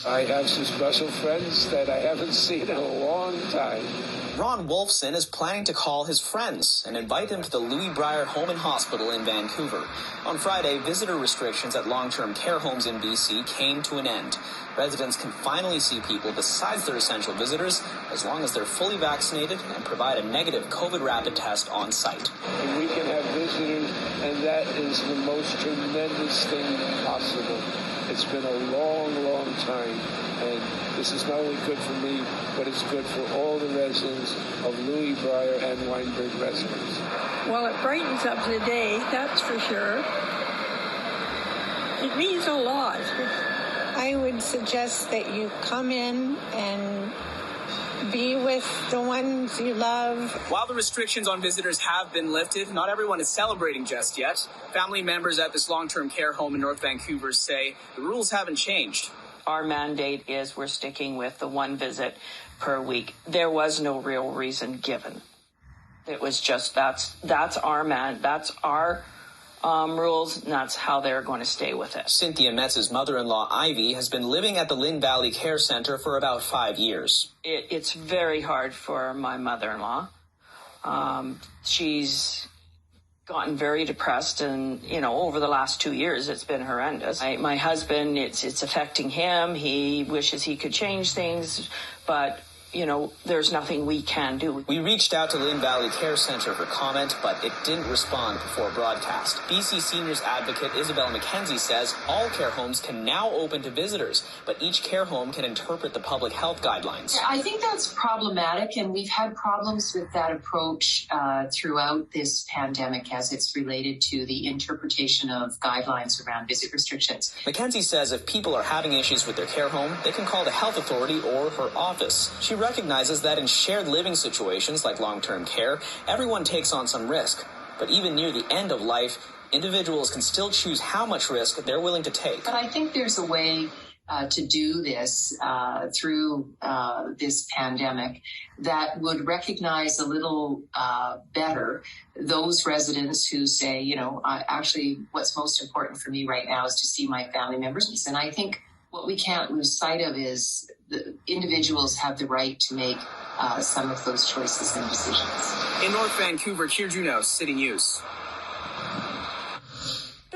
I have some special friends that I haven't seen in a long time. Ron Wolfson is planning to call his friends and invite them to the Brier Home and Hospital in Vancouver. On Friday, visitor restrictions at long-term care homes in BC came to an end. Residents can finally see people besides their essential visitors as long as they're fully vaccinated and provide a negative COVID rapid test on site. And we can have visitors, and that is the most tremendous thing possible. It's been a long, long time, and this is not only good for me, but it's good for all the residents of Brier and Weinberg residents. Well, it brightens up the day, that's for sure. It means a lot. I would suggest that you come in and be with the ones you love. While the restrictions on visitors have been lifted, not everyone is celebrating just yet. Family members at this long-term care home in North Vancouver say the rules haven't changed. Our mandate is we're sticking with the one visit per week. There was no real reason given. It was just that's our rules, and that's how they're going to stay with it. Cynthia Metz's mother-in-law, Ivy, has been living at the Lynn Valley Care Center for about 5 years. It's very hard for my mother-in-law. She's gotten very depressed, and, over the last 2 years, it's been horrendous. My husband, it's affecting him. He wishes he could change things, but there's nothing we can do. We reached out to Lynn Valley Care Center for comment, but it didn't respond before broadcast. BC Seniors Advocate Isabel McKenzie says all care homes can now open to visitors, but each care home can interpret the public health guidelines. I think that's problematic, and we've had problems with that approach throughout this pandemic as it's related to the interpretation of guidelines around visit restrictions. McKenzie says if people are having issues with their care home, they can call the health authority or her office. She recognizes that in shared living situations like long-term care, everyone takes on some risk. But even near the end of life, individuals can still choose how much risk they're willing to take. But I think there's a way to do this through this pandemic that would recognize a little better those residents who say, actually what's most important for me right now is to see my family members. And I think what we can't lose sight of is the individuals have the right to make some of those choices and decisions. In North Vancouver, Kier Juneau, CityNews.